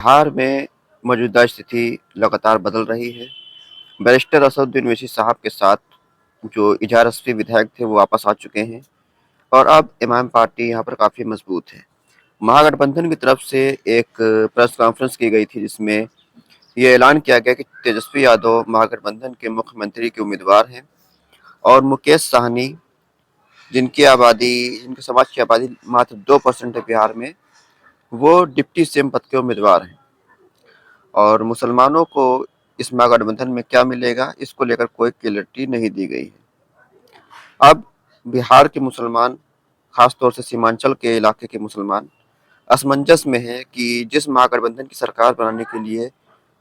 बिहार में मौजूदा स्थिति लगातार बदल रही है। बैरिस्टर असदुद्दीन ओवैसी साहब के साथ जो इजारस्वी विधायक थे वो वापस आ चुके हैं और अब इमाम पार्टी यहाँ पर काफ़ी मजबूत है। महागठबंधन की तरफ से एक प्रेस कॉन्फ्रेंस की गई थी जिसमें ये ऐलान किया गया कि तेजस्वी यादव महागठबंधन के मुख्यमंत्री के उम्मीदवार हैं और मुकेश साहनी जिनके समाज की आबादी मात्र 2% है बिहार में, वो डिप्टी सीएम पद के उम्मीदवार हैं। और मुसलमानों को इस महागठबंधन में क्या मिलेगा, इसको लेकर कोई क्लैरिटी नहीं दी गई है। अब बिहार के मुसलमान, खास तौर से सीमांचल के इलाके के मुसलमान, असमंजस में है कि जिस महागठबंधन की सरकार बनाने के लिए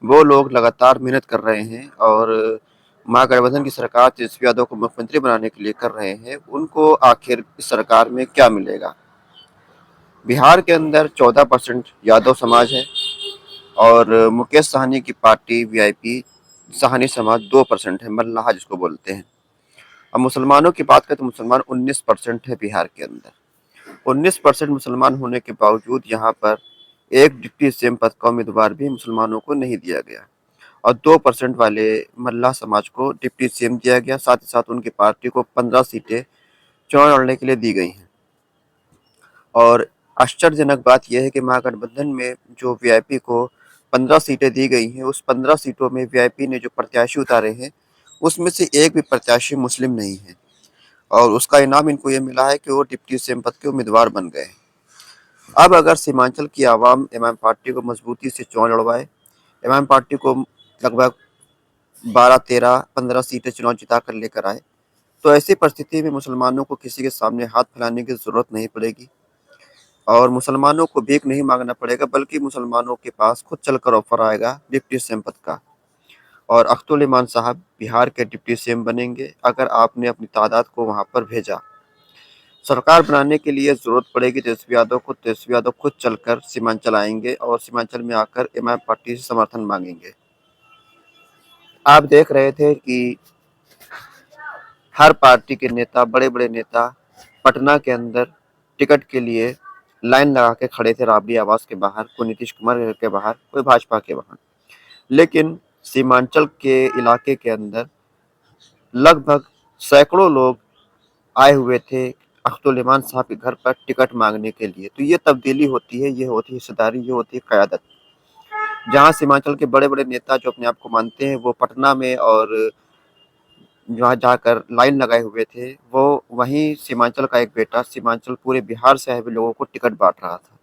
वो लोग लगातार मेहनत कर रहे हैं और महागठबंधन की सरकार तेजस्वी यादव को मुख्यमंत्री बनाने के लिए कर रहे हैं, उनको आखिर इस सरकार में क्या मिलेगा। बिहार के अंदर 14% यादव समाज है और मुकेश साहनी की पार्टी वीआईपी साहनी समाज 2% है, मल्लाह जिसको बोलते हैं। अब मुसलमानों की बात करें तो मुसलमान 19% है बिहार के अंदर। 19% मुसलमान होने के बावजूद यहाँ पर एक डिप्टी सीएम पद का उम्मीदवार भी मुसलमानों को नहीं दिया गया और 2% वाले मल्लाह समाज को डिप्टी सीएम दिया गया। साथ ही साथ उनकी पार्टी को 15 सीटें चुनाव लड़ने के लिए दी गई हैं। और आश्चर्यजनक बात यह है कि महागठबंधन में जो वीआईपी को 15 सीटें दी गई हैं, उस 15 सीटों में वीआईपी ने जो प्रत्याशी उतारे हैं, उसमें से एक भी प्रत्याशी मुस्लिम नहीं है और उसका इनाम इनको ये मिला है कि वो डिप्टी सीएम पद के उम्मीदवार बन गए। अब अगर सीमांचल की आवाम इमाम पार्टी को मजबूती से चुनाव लड़वाए, इमाम पार्टी को लगभग 12, 13, 15 सीटें चुनाव जिता कर लेकर आए, तो ऐसी परिस्थिति में मुसलमानों को किसी के सामने हाथ फैलाने की जरूरत नहीं पड़ेगी और मुसलमानों को भीख नहीं मांगना पड़ेगा, बल्कि मुसलमानों के पास खुद चलकर ऑफर आएगा डिप्टी सीएम पद का। और अख्तुल इमान साहब बिहार के डिप्टी सीएम बनेंगे अगर आपने अपनी तादाद को वहां पर भेजा। सरकार बनाने के लिए जरूरत पड़ेगी तेजस्वी यादव को, तेजस्वी यादव खुद चलकर सीमांचल आएंगे और सीमांचल में आकर इमाम पार्टी से समर्थन मांगेंगे। आप देख रहे थे कि हर पार्टी के नेता, बड़े बड़े नेता पटना के अंदर टिकट के लिए लाइन लगा के खड़े थे, राबड़ी आवास के बाहर, कोई नीतीश कुमार के बाहर, कोई भाजपा के बाहर। लेकिन सीमांचल के इलाके के अंदर लगभग सैकड़ों लोग आए हुए थे अख्तुल इमान साहब के घर पर टिकट मांगने के लिए। तो ये तब्दीली होती है, ये होती है हिस्सेदारी, ये होती है क़यादत। जहाँ सीमांचल के बड़े बड़े नेता जो अपने आप को मानते हैं वो पटना में और वहाँ जाकर लाइन लगाए हुए थे, वो वहीं सीमांचल का एक बेटा सीमांचल पूरे बिहार से आए हुए लोगों को टिकट बांट रहा था।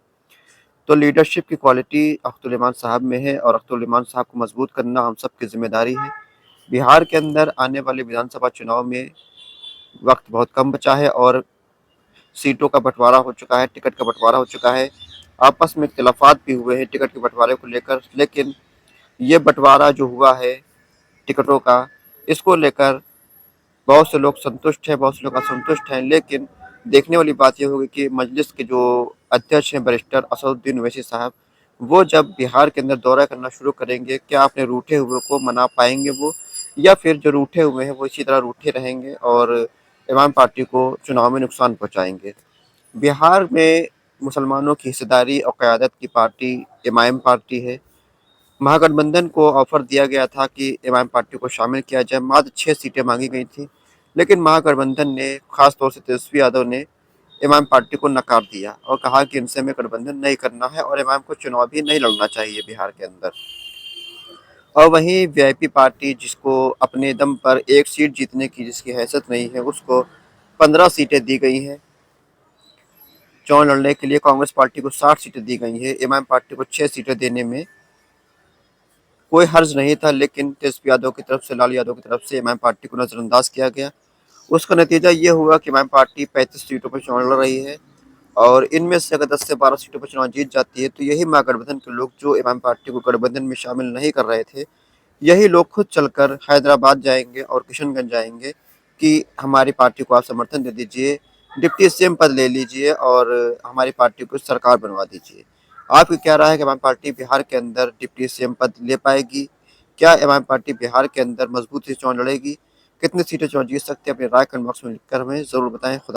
तो लीडरशिप की क्वालिटी अख्तुल इमान साहब में है और अख्तुल इमान साहब को मजबूत करना हम सब की जिम्मेदारी है। बिहार के अंदर आने वाले विधानसभा चुनाव में वक्त बहुत कम बचा है और सीटों का बंटवारा हो चुका है, टिकट का बंटवारा हो चुका है। आपस में इख्तिलाफात भी हुए हैं टिकट के बंटवारे को लेकर, लेकिन ये बंटवारा जो हुआ है टिकटों का, इसको लेकर बहुत से लोग संतुष्ट हैं, बहुत से लोग असंतुष्ट हैं। लेकिन देखने वाली बात ये होगी कि मजलिस के जो अध्यक्ष हैं बैरिस्टर असदुद्दीन ओवैसी साहब, वो जब बिहार के अंदर दौरा करना शुरू करेंगे, क्या अपने रूठे हुए को मना पाएंगे वो, या फिर जो रूठे हुए हैं वो इसी तरह रूठे रहेंगे और इमाम पार्टी को चुनाव में नुकसान पहुंचाएंगे। बिहार में मुसलमानों की हिस्सेदारी और क़यादत की पार्टी इमाम पार्टी है। महागठबंधन को ऑफर दिया गया था कि इमाम पार्टी को शामिल किया जाए, मात्र 6 सीटें मांगी गई थी, लेकिन महागठबंधन ने, खास तौर से तेजस्वी यादव ने, इमाम पार्टी को नकार दिया और कहा कि इनसे हमें गठबंधन नहीं करना है और इमाम को चुनाव भी नहीं लड़ना चाहिए बिहार के अंदर। और वहीं वीआईपी पार्टी, जिसको अपने दम पर एक सीट जीतने की जिसकी हैसियत नहीं है, उसको 15 सीटें दी गई हैं चुनाव लड़ने के लिए। कांग्रेस पार्टी को 60 सीटें दी गई हैं, इमाम पार्टी को 6 सीटें देने में कोई हर्ज नहीं था, लेकिन तेजस्वी यादव की तरफ से, लालू यादव की तरफ से इमाम पार्टी को नजरअंदाज किया गया। उसका नतीजा ये हुआ कि इमाम पार्टी 35 सीटों पर चुनाव लड़ रही है और इनमें से अगर 10 से 12 सीटों पर चुनाव जीत जाती है तो यही महागठबंधन के लोग जो इमाम पार्टी को गठबंधन में शामिल नहीं कर रहे थे, यही लोग खुद चलकर हैदराबाद जाएंगे और किशनगंज जाएंगे कि हमारी पार्टी को आप समर्थन दे दीजिए, डिप्टी सीएम पद ले लीजिए और हमारी पार्टी को सरकार बनवा दीजिए। आपकी क्या राय है कि इमाम पार्टी बिहार के अंदर डिप्टी सीएम पद ले पाएगी? क्या इमाम पार्टी बिहार के अंदर मजबूती से चुनाव लड़ेगी? कितनी सीटें चुनाव जीत सकती है? अपनी राय कमेंट बॉक्स में लिखकर हमें जरूर बताएं। खुदा